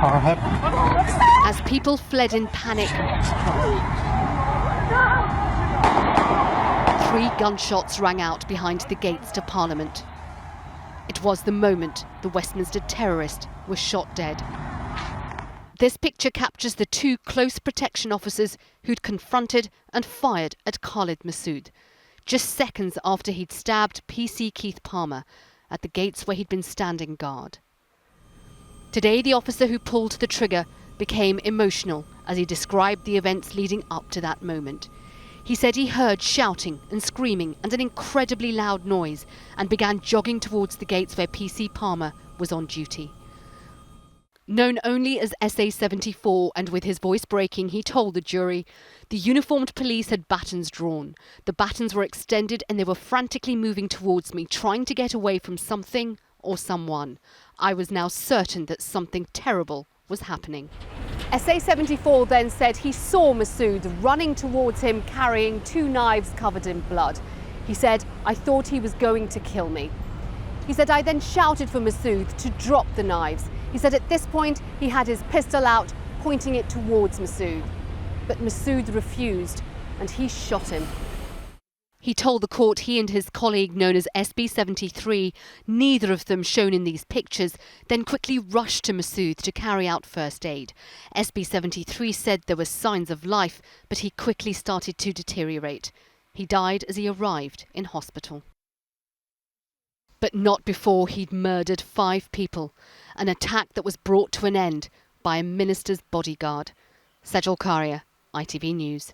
As people fled in panic, 3 gunshots rang out behind the gates to Parliament. It was the moment the Westminster terrorist was shot dead. This picture captures the 2 close protection officers who'd confronted and fired at Khalid Masood, just seconds after he'd stabbed PC Keith Palmer at the gates where he'd been standing guard. Today, the officer who pulled the trigger became emotional as he described the events leading up to that moment. He said he heard shouting and screaming and an incredibly loud noise and began jogging towards the gates where PC Palmer was on duty. Known only as SA-74 and with his voice breaking, he told the jury, the uniformed police had batons drawn. The batons were extended and they were frantically moving towards me, trying to get away from something or someone. I was now certain that something terrible was happening. SA-74 then said he saw Masood running towards him carrying 2 knives covered in blood. He said, I thought he was going to kill me. He said, I then shouted for Masood to drop the knives. He said at this point he had his pistol out, pointing it towards Masood. But Masood refused and he shot him. He told the court he and his colleague known as SB-73, neither of them shown in these pictures, then quickly rushed to Masood to carry out first aid. SB-73 said there were signs of life, but he quickly started to deteriorate. He died as he arrived in hospital. But not before he'd murdered 5 people, an attack that was brought to an end by a minister's bodyguard. Sejal Karia, ITV News.